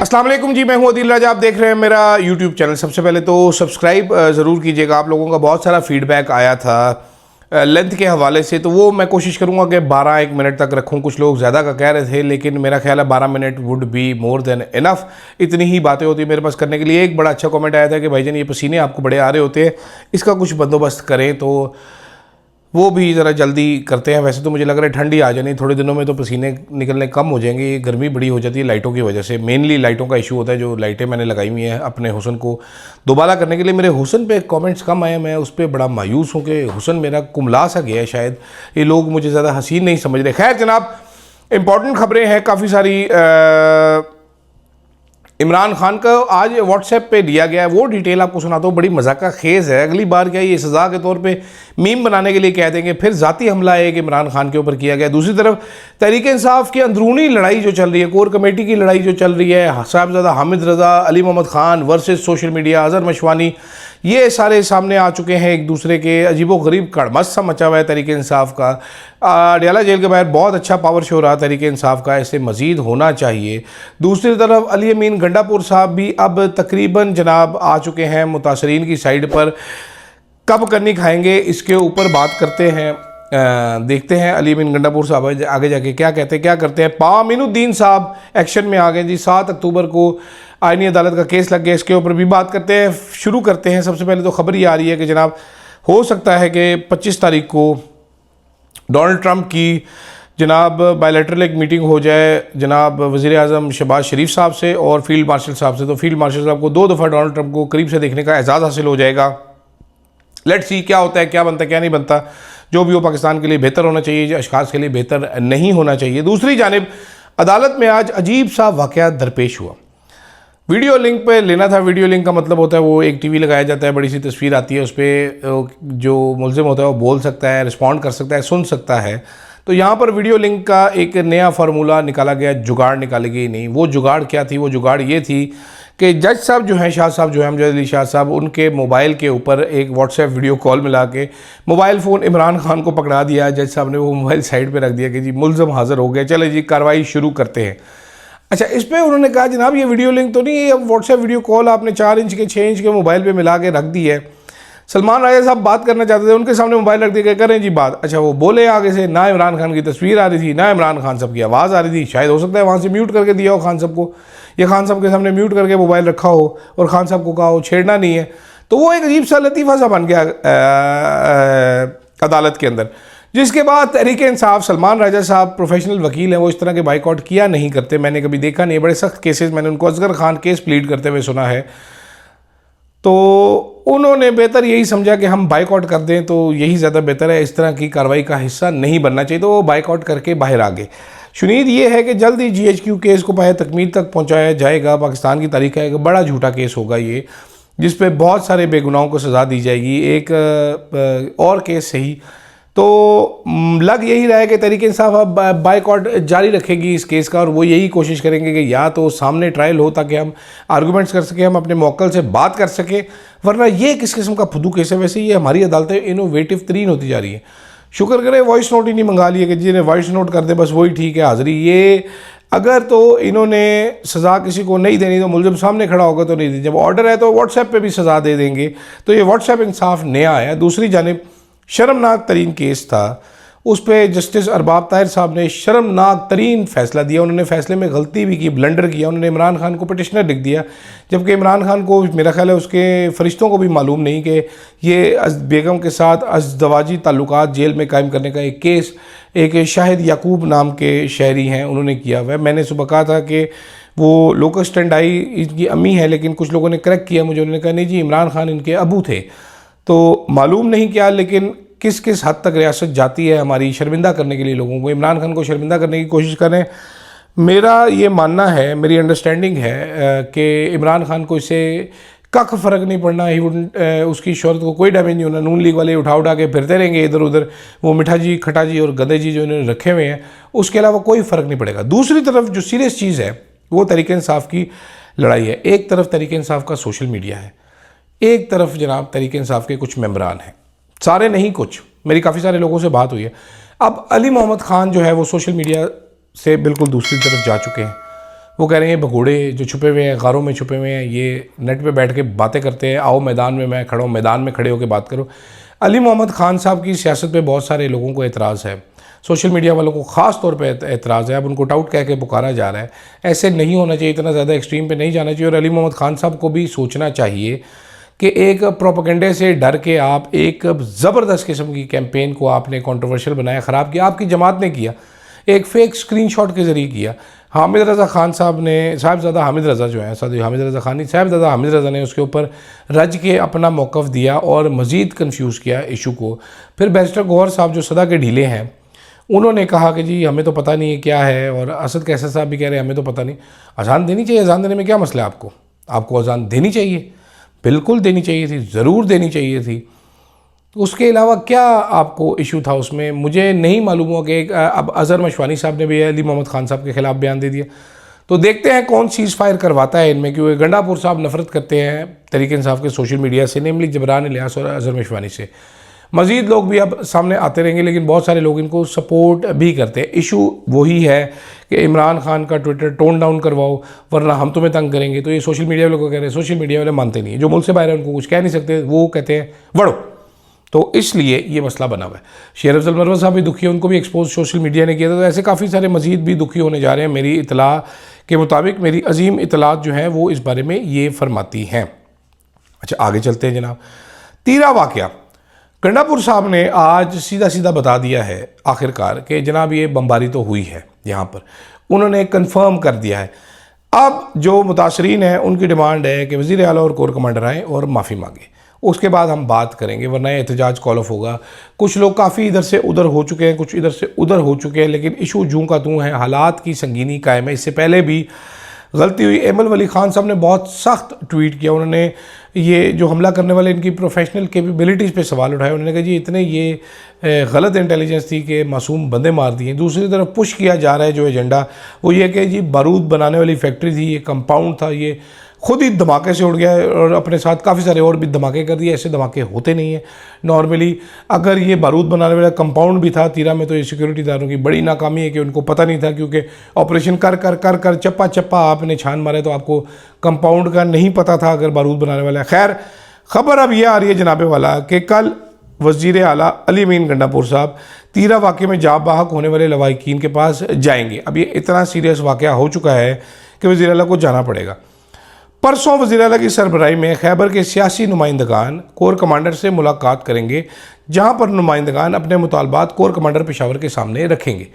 अस्सलाम वालेकुम जी, मैं हूं अदील राजा। आप देख रहे हैं मेरा यूट्यूब चैनल। सबसे पहले तो सब्सक्राइब ज़रूर कीजिएगा। आप लोगों का बहुत सारा फीडबैक आया था लेंथ के हवाले से, तो वो मैं कोशिश करूंगा कि 12-1 मिनट तक रखूं। कुछ लोग ज़्यादा का कह रहे थे, लेकिन मेरा ख्याल है 12 minute would be more than enough. इतनी ही बातें होती मेरे पास करने के लिए। एक बड़ा अच्छा कमेंट आया था कि भाईजान ये पसीने आपको बड़े आ रहे होते हैं, इसका कुछ बंदोबस्त करें, तो वो भी ज़रा जल्दी करते हैं। वैसे तो मुझे लग रहा है ठंडी आ जानी, थोड़े दिनों में तो पसीने निकलने कम हो जाएंगे। ये गर्मी बड़ी हो जाती है लाइटों की वजह से, मेनली लाइटों का इशू होता है। जो लाइटें मैंने लगाई हुई हैं अपने हुस्न को दोबारा करने के लिए, मेरे हुस्न पे कमेंट्स कम आए। मैं उस पर बड़ा मायूस हूँ कि हुस्न मेरा कुमला सा गया है। शायद ये लोग मुझे ज़्यादा हसीन नहीं समझ रहे। खैर जनाब, इंपॉर्टेंट खबरें हैं काफ़ी सारी। इमरान खान का आज व्हाट्सएप पे दिया गया है, वो डिटेल आपको सुनाता हूँ। बड़ी मजाका खेज़ है। अगली बार क्या ये सज़ा के तौर पे मीम बनाने के लिए कह देंगे, फिर ज़ाती हमला एक इमरान खान के ऊपर किया गया। दूसरी तरफ तहरीक इंसाफ की अंदरूनी लड़ाई जो चल रही है, कोर कमेटी की लड़ाई जो चल रही है, Sahibzada Hamid Raza, Ali Mohammad Khan versus social media, Azhar Mashwani, ये सारे सामने आ चुके हैं एक दूसरे के। अजीबोगरीब कड़मस सा मचा हुआ है तहरीक इंसाफ का। अडयाला जेल के बाहर बहुत अच्छा पावर शो रहा तहरीक इंसाफ का, इससे मज़ीद होना चाहिए। दूसरी तरफ अली अमीन गंडापुर साहब भी अब तकरीबन जनाब आ चुके हैं मुतासरीन की साइड पर। कब कन्नी खाएंगे इसके ऊपर बात करते हैं। देखते हैं अली अमीन गंडापुर साहब आगे जाके क्या कहते हैं, क्या करते हैं। पामीनुद्दीन साहब एक्शन में आ गए जी। 7 अक्टूबर को आईनी अदालत का केस लग गया, इसके ऊपर भी बात करते हैं। शुरू करते हैं। सबसे पहले तो खबर ये आ रही है कि जनाब हो सकता है कि 25 तारीख को डोनाल्ड ट्रंप की जनाब बायलैटरल एक मीटिंग हो जाए जनाब वज़ीर आज़म शहबाज शरीफ साहब से और फील्ड मार्शल साहब से। तो फील्ड मार्शल साहब को 2 दफ़ा डोनाल्ड ट्रंप को करीब से देखने का एजाज़ हासिल हो जाएगा। लेट्स सी क्या होता है, क्या बनता है, क्या नहीं बनता। जो भी हो पाकिस्तान के लिए बेहतर होना चाहिए, अशखास के लिए बेहतर नहीं होना चाहिए। दूसरी जानिब अदालत में आज अजीब सा वाक़या दरपेश हुआ। वीडियो लिंक पे लेना था। वीडियो लिंक का मतलब होता है वो एक टीवी लगाया जाता है, बड़ी सी तस्वीर आती है, उस पर जो मुल्ज़िम होता है वो बोल सकता है, रिस्पॉन्ड कर सकता है, सुन सकता है। तो यहाँ पर वीडियो लिंक का एक नया फार्मूला निकाला गया, जुगाड़ निकाली गई। नहीं, वो जुगाड़ क्या थी? वो जुगाड़ ये थी कि जज साहब जो हैं, शाह साहब जो हैं, अमजद अली शाह साहब, उनके मोबाइल के ऊपर एक व्हाट्सएप वीडियो कॉल मिला के मोबाइल फ़ोन इमरान खान को पकड़ा दिया। जज साहब ने वो मोबाइल साइड पर रख दिया कि जी मुल्ज़िम हाज़िर हो गए, चले जी कार्रवाई शुरू करते हैं। अच्छा, इस पर उन्होंने कहा जनाब ये वीडियो लिंक तो नहीं है, अब व्हाट्सएप वीडियो कॉल आपने 4 इंच के 6 इंच के मोबाइल पे मिला के रख दी है। सलमान राजा साहब बात करना चाहते थे, उनके सामने मोबाइल रख दिया, करें जी बात। अच्छा, वो बोले आगे से, ना इमरान खान की तस्वीर आ रही थी, ना इमरान खान साहब की आवाज़ आ रही थी। शायद हो सकता है वहाँ से म्यूट करके दिया हो खान साहब को, या खान साहब के सामने म्यूट करके मोबाइल रखा हो और खान साहब को कहा हो छेड़ना नहीं है। तो वो एक अजीब सा लतीफ़ा सा बन गया अदालत के अंदर। जिसके बाद तहरीक इंसाफ, सलमान राजा साहब प्रोफेशनल वकील हैं, वो इस तरह के बाइकआउट किया नहीं करते। मैंने कभी देखा नहीं, बड़े सख्त केसेस मैंने उनको असगर खान केस प्लीड करते हुए सुना है। तो उन्होंने बेहतर यही समझा कि हम बाइकआउट कर दें तो यही ज़्यादा बेहतर है, इस तरह की कार्रवाई का हिस्सा नहीं बनना चाहिए। तो वो बाइकआउट करके बाहर आ गए। शुनीद ये है कि जल्द ही GHQ केस को बाहर तकमील तक पहुँचाया जाएगा। पाकिस्तान की तारीख का एक बड़ा झूठा केस होगा ये, जिस पर बहुत सारे बेगुनाहों को सज़ा दी जाएगी। एक और केस सही तो लग यही रहा है कि तहरीक इंसाफ अब बाइकआउट जारी रखेगी इस केस का, और वो यही कोशिश करेंगे कि या तो सामने ट्रायल हो ताकि हम आर्गूमेंट्स कर सकें, हम अपने मौक्कल से बात कर सकें, वरना ये किस किस्म का फुदू केस है। वैसे ये हमारी अदालतें इनोवेटिव तरीन होती जा रही हैं। शुक्र करें वॉइस नोट ही नहीं मंगा लिए कि जिन्हें वॉइस नोट कर दे बस वही ठीक है हाज़िरी। ये अगर तो इन्होंने सज़ा किसी को नहीं देनी तो मुल्ज़िम सामने खड़ा होगा तो नहीं दी, जब ऑर्डर है तो व्हाट्सएप पे भी सज़ा दे देंगे। तो ये व्हाट्सएप इंसाफ नया आया। दूसरी जानिब शर्मनाक तरीन केस था, उस पर जस्टिस अरबाब ताहिर साहब ने शर्मनाक तरीन फ़ैसला दिया। उन्होंने फ़ैसले में गलती भी की, ब्लंडर किया। उन्होंने इमरान खान को पटिशनर लिख दिया, जबकि इमरान खान को मेरा ख्याल है उसके फ़रिश्तों को भी मालूम नहीं कि ये बेगम के साथ अज़दवाजी ताल्लुकात जेल में कायम करने का एक केस एक शाहिद याकूब नाम के शहरी हैं उन्होंने किया हुआ है। मैंने सुबह कहा था कि वो लोकस टेंडाई इनकी अम्मी है, लेकिन कुछ लोगों ने करेक्ट किया मुझे। उन्होंने कहा नहीं जी इमरान खान इनके अबू थे। तो मालूम नहीं क्या, लेकिन किस किस हद तक रियासत जाती है हमारी शर्मिंदा करने के लिए लोगों को। इमरान खान को शर्मिंदा करने की कोशिश करें। मेरा ये मानना है, मेरी अंडरस्टैंडिंग है कि इमरान खान को इससे कख फ़र्क नहीं पड़ना। ही वुडंट उसकी शोहरत को कोई डैमेज नहीं होना। नून लीग वाले उठा उठा के फिरते रहेंगे इधर उधर, वो मिठा जी, खटा जी और गधे जी जो इन्होंने रखे हुए हैं, उसके अलावा कोई फ़र्क नहीं पड़ेगा। दूसरी तरफ जो सीरियस चीज़ है वो तहरीक इंसाफ की लड़ाई है। एक तरफ तहरीक इंसाफ का सोशल मीडिया है, एक तरफ जनाब तहरीक इंसाफ के कुछ मेंबरान हैं, सारे नहीं कुछ। मेरी काफ़ी सारे लोगों से बात हुई है। अब अली मोहम्मद ख़ान जो है वो सोशल मीडिया से बिल्कुल दूसरी तरफ जा चुके हैं। वो कह रहे हैं भगोड़े जो छुपे हुए हैं, गारों में छुपे हुए हैं, ये नेट पे बैठ के बातें करते हैं, आओ मैदान में मैं खड़ा हूँ, मैदान में खड़े होकर बात करो। अली मोहम्मद ख़ान साहब की सियासत पे बहुत सारे लोगों को एतराज़ है, सोशल मीडिया वालों को ख़ास तौर पे एतराज़ है। अब उनको टाउट कह के पुकारा जा रहा है, ऐसे नहीं होना चाहिए, इतना ज़्यादा एक्सट्रीम पे नहीं जाना चाहिए। और अली मोहम्मद ख़ान साहब को भी सोचना चाहिए कि एक प्रोपेगेंडे से डर के आप एक ज़बरदस्त किस्म की कैंपेन को आपने कंट्रोवर्शियल बनाया, ख़राब किया, आपकी जमात ने किया, एक फेक स्क्रीनशॉट के ज़रिए किया। हामिद रज़ा ख़ान साहब ने, साहिबज़ादा हामिद रज़ा जो है, सॉरी हामिद रज़ा ख़ान नहीं, साहिबज़ादा हामिद रज़ा ने उसके ऊपर रज के अपना मौक़िफ़ दिया और मज़ीद कन्फ्यूज़ किया इशू को। फिर बैरिस्टर गौहर साहब जो सदा के ढीले हैं, उन्होंने कहा कि जी हमें तो पता नहीं है क्या है, और असद कैसर साहब भी कह रहे हैं हमें तो पता नहीं। अजान देनी चाहिए, अजान देने में क्या मसला है आपको? आपको अजान देनी चाहिए, बिल्कुल देनी चाहिए थी, ज़रूर देनी चाहिए थी। तो उसके अलावा क्या आपको इशू था उसमें, मुझे नहीं मालूम हुआ कि अब अज़हर मशवानी साहब ने भी अली मोहम्मद ख़ान साहब के ख़िलाफ़ बयान दे दिया। तो देखते हैं कौन सीज़ फायर करवाता है इनमें, क्योंकि गंडापुर साहब नफ़रत करते हैं तहरीक इंसाफ के सोशल मीडिया से, नेमली जबरान इलियास और अज़हर मशवानी से। मज़ीद लोग भी अब सामने आते रहेंगे, लेकिन बहुत सारे लोग इनको सपोर्ट भी करते हैं। इशू वही है कि इमरान खान का ट्विटर टोन डाउन करवाओ वरना हम तुम्हें तंग करेंगे। तो ये सोशल मीडिया वालों को कह रहे हैं, सोशल मीडिया वाले मानते नहीं है, जो मुल्क से बाहर है उनको कुछ कह नहीं सकते, वो कहते हैं वड़ो। तो इसलिए ये मसला बना हुआ है। शेर अफजल मरवा साहब भी दुखी है, उनको भी एक्सपोज सोशल मीडिया ने किया था। तो ऐसे काफ़ी सारे मज़ीद भी दुखी होने जा रहे हैं। मेरी इतला के मुताबिक, मेरी अजीम इतलात जो हैं वो इस बारे में ये फरमाती हैं। अच्छा आगे चलते हैं जनाब। तीरा वाक़या, गंडापुर साहब ने आज सीधा सीधा बता दिया है आखिरकार कि जनाब ये बमबारी तो हुई है, यहाँ पर उन्होंने कंफर्म कर दिया है। अब जो मुतासरीन हैं उनकी डिमांड है कि वज़ीर आला और कोर कमांडर आएँ और माफ़ी मांगे, उसके बाद हम बात करेंगे, वरना एहतजाज कॉल ऑफ होगा। कुछ लोग काफ़ी इधर से उधर हो चुके हैं, कुछ इधर से उधर हो चुके हैं, लेकिन इशू जूं का तूं है, हालात की संगीनी कायम है। इससे पहले भी गलती हुई। एमल वली खान साहब ने बहुत सख्त ट्वीट किया, उन्होंने ये जो हमला करने वाले इनकी प्रोफेशनल कैपेबिलिटीज़ पे सवाल उठाए। उन्होंने कहा जी इतने ये गलत इंटेलिजेंस थी कि मासूम बंदे मार दिए। दूसरी तरफ पुश किया जा रहा है जो एजेंडा, वो ये कि जी बारूद बनाने वाली फैक्ट्री थी, ये कंपाउंड था, ये खुद ही धमाके से उड़ गया और अपने साथ काफ़ी सारे और भी धमाके कर दिए। ऐसे धमाके होते नहीं हैं नॉर्मली। अगर ये बारूद बनाने वाला कंपाउंड भी था तीरा में, तो ये सिक्योरिटी दारों की बड़ी नाकामी है कि उनको पता नहीं था, क्योंकि ऑपरेशन कर कर कर कर चप्पा चप्पा आपने छान मारे तो आपको कंपाउंड का नहीं पता था अगर बारूद बनाने वाला है। खैर खबर अब यह आ रही है जनाबे वाला कि कल वज़ीर आला अली अमीन गंडापुर साहब तीरा वाक़े में जाँ बाहक होने वाले लवाहिकीन के पास जाएंगे। अब ये इतना सीरियस वाक़या हो चुका है कि वज़ीर आला को जाना पड़ेगा। परसों वज़ीर आला की सरबराही में खैबर के सियासी नुमाइंदगान कोर कमांडर से मुलाकात करेंगे, जहां पर नुमाइंदगान अपने मुतालबात कोर कमांडर पेशावर के सामने रखेंगे।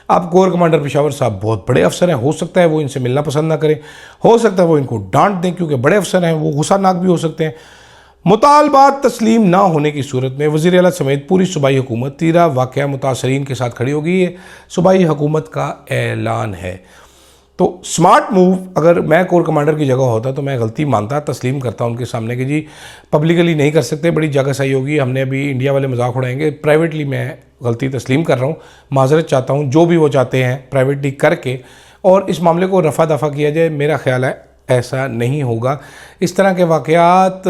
अब कोर कमांडर पेशावर साहब बहुत बड़े अफसर हैं, हो सकता है वो इनसे मिलना पसंद ना करें, हो सकता है वो इनको डांट दें, क्योंकि बड़े अफसर हैं, वो गुस्सानाक भी हो सकते हैं। मुतालबात तस्लीम ना होने की सूरत में वज़ीर आला समेत पूरी सूबाई हुकूमत तीरा वाक़या मुतासरीन के साथ खड़ी होगी। ये सूबाई हुकूमत का ऐलान है। तो स्मार्ट मूव, अगर मैं कोर कमांडर की जगह होता तो मैं गलती मानता, तस्लीम करता उनके सामने कि जी पब्लिकली नहीं कर सकते, बड़ी जगह सही होगी, हमने अभी इंडिया वाले मजाक उड़ाएंगे। प्राइवेटली मैं गलती तस्लीम कर रहा हूँ, माजरत चाहता हूँ, जो भी वो चाहते हैं प्राइवेटली करके, और इस मामले को रफ़ा दफ़ा किया जाए। मेरा ख्याल है ऐसा नहीं होगा। इस तरह के वाक़यात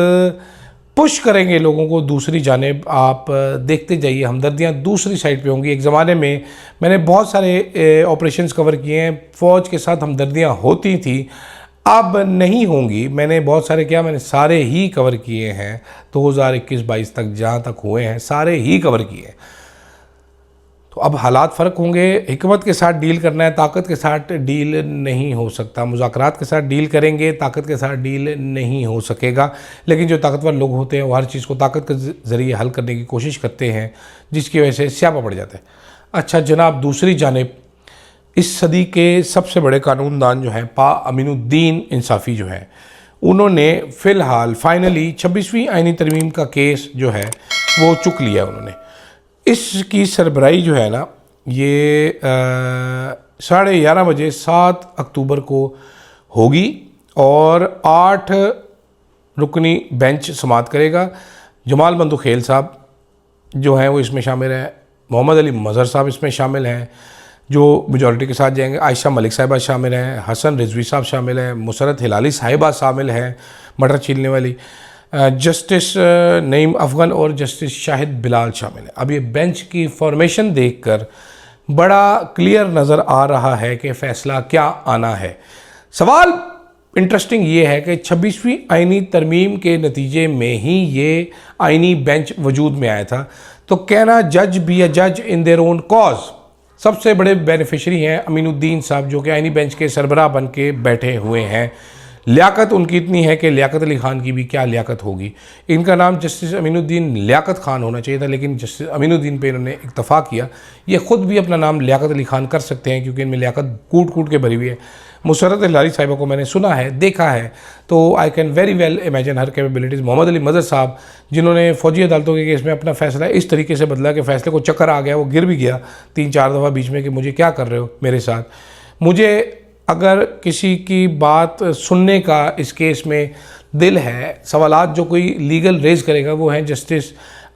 पुश करेंगे लोगों को दूसरी जानिब। आप देखते जाइए, हमदर्दियाँ दूसरी साइड पे होंगी। एक ज़माने में मैंने बहुत सारे ऑपरेशंस कवर किए हैं, फ़ौज के साथ हमदर्दियाँ होती थी, अब नहीं होंगी। मैंने बहुत सारे क्या, मैंने सारे ही कवर किए हैं 2021-22 तक, जहाँ तक हुए हैं सारे ही कवर किए हैं। तो अब हालात फ़र्क होंगे। हिकमत के साथ डील करना है, ताकत के साथ डील नहीं हो सकता। मुज़ाकरात के साथ डील करेंगे, ताकत के साथ डील नहीं हो सकेगा। लेकिन जो ताकतवर लोग होते हैं वो हर चीज़ को ताकत के ज़रिए हल करने की कोशिश करते हैं, जिसकी वजह से स्यापा पड़ जाता है। अच्छा जनाब, दूसरी जानिब इस सदी के सबसे बड़े कानूनदान जो हैं पा अमीनुद्दीन इंसाफ़ी जो हैं, उन्होंने फ़िलहाल फाइनली 26वीं आइनी तरमीम का केस जो है वो चुक लिया उन्होंने। इसकी सरबराही जो है ना, ये 11:30 बजे 7 अक्टूबर को होगी और 8 रुकनी बेंच समाअत करेगा। जमाल बंदुखेल साहब जो हैं वो इसमें शामिल हैं, मोहम्मद अली मज़हर साहब इसमें शामिल हैं जो मेजॉरिटी के साथ जाएंगे, आयशा मलिक साहिबा शामिल हैं, हसन रिजवी साहब शामिल हैं, मुसरत हिलाली साहिबा शामिल हैं मटर छीलने वाली, जस्टिस नईम अफ़गन और जस्टिस शाहिद बिलाल शामिल है। अब ये बेंच की फॉर्मेशन देखकर बड़ा क्लियर नज़र आ रहा है कि फ़ैसला क्या आना है। सवाल इंटरेस्टिंग ये है कि 26वीं आईनी तरमीम के नतीजे में ही ये आईनी बेंच वजूद में आया था। तो कहना जज बी अ जज इन देयर ओन कॉज। सबसे बड़े बेनिफिशरी हैं अमीनुद्दीन साहब, जो कि आईनी बेंच के सरबराह बन के बैठे हुए हैं। लियाकत उनकी इतनी है कि लियाकत अली खान की भी क्या लियाकत होगी। इनका नाम जस्टिस अमीनुद्दीन लियाकत खान होना चाहिए था, लेकिन जस्टिस अमीनुद्दीन पे इन्होंने इत्तफाक किया। ये ख़ुद भी अपना नाम लियाकत अली खान कर सकते हैं, क्योंकि इनमें लियाकत कूट कूट के भरी हुई है। मुसर्रत हिलारी साहिबा को मैंने सुना है, देखा है, तो I can very well imagine her capabilities. Mohammad Ali मदर साहब, जिन्होंने फ़ौजी अदालतों के केस में अपना फ़ैसला इस तरीके से बदला कि फ़ैसले को चक्कर आ गया, वो गिर भी गया 3-4 दफ़ा बीच में कि मुझे क्या कर रहे हो मेरे साथ। मुझे अगर किसी की बात सुनने का इस केस में दिल है, सवालात जो कोई लीगल रेज़ करेगा वो हैं जस्टिस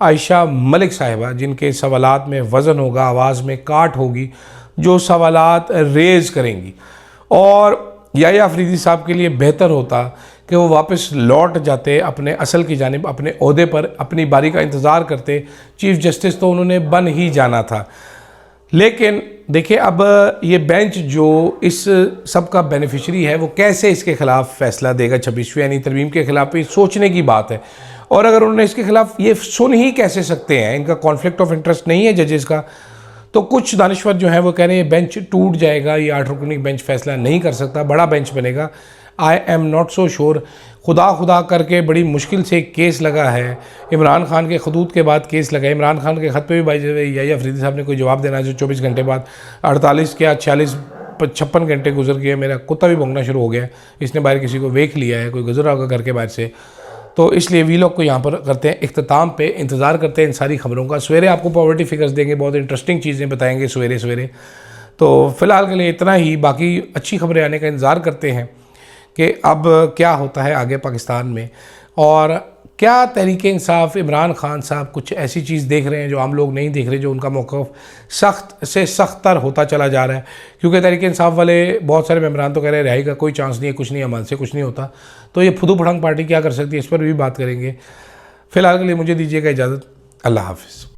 आयशा मलिक साहिबा, जिनके सवालात में वज़न होगा, आवाज़ में काट होगी, जो सवालात रेज़ करेंगी। और याया अफरीदी साहब के लिए बेहतर होता कि वो वापस लौट जाते अपने असल की जानिब, अपने ओहदे पर अपनी बारी का इंतज़ार करते। चीफ़ जस्टिस तो उन्होंने बन ही जाना था। लेकिन देखिए, अब ये बेंच जो इस सब का बेनिफिशरी है, वो कैसे इसके ख़िलाफ़ फ़ैसला देगा 26वीं यानी तरमीम के ख़िलाफ़, ये सोचने की बात है। और अगर उन्होंने इसके ख़िलाफ़ ये सुन ही कैसे सकते हैं, इनका कॉन्फ्लिक्ट ऑफ इंटरेस्ट नहीं है जजेस का। तो कुछ दानिश्वर जो हैं वो कह रहे हैं बेंच टूट जाएगा, ये 8 रुकनी बेंच फ़ैसला नहीं कर सकता, बड़ा बेंच बनेगा। I am not so sure. खुदा करके बड़ी मुश्किल से एक केस लगा है, इमरान खान के खतूत के बाद केस लगा है। इमरान खान के ख़त पे भी भाई याया अफरीदी साहब ने कोई जवाब देना है, जो 24 घंटे बाद 48 क्या 46-56 घंटे गुजर गए। मेरा कुत्ता भी भौंकना शुरू हो गया है, इसने बाहर किसी को वेख लिया है, कोई गुजरा होगा घर के बाहर से। तो इसलिए वी लोग को यहाँ पर करते हैं इख्तिताम पे, इंतज़ार करते हैं इन सारी खबरों का। सवेरे आपको पॉवर्टी फिगर्स देंगे, बहुत इंटरेस्टिंग चीज़ें बताएंगे सवेरे। तो फ़िलहाल के लिए इतना ही, बाकी अच्छी खबरें आने का इंतज़ार करते हैं कि अब क्या होता है आगे पाकिस्तान में, और क्या तहरीक इंसाफ इमरान खान साहब कुछ ऐसी चीज़ देख रहे हैं जो आम लोग नहीं देख रहे, जो उनका मौक़िफ़ सख्त से सख्तर होता चला जा रहा है। क्योंकि तहरीक इंसाफ वाले बहुत सारे मेम्बरान तो कह रहे हैं रिहाई का कोई चांस नहीं है, कुछ नहीं, अमल से कुछ नहीं होता। तो ये फुदू फड़ंग पार्टी क्या कर सकती है, इस पर भी बात करेंगे। फ़िलहाल के लिए मुझे दीजिएगा इजाज़त। अल्लाह हाफ़िज़।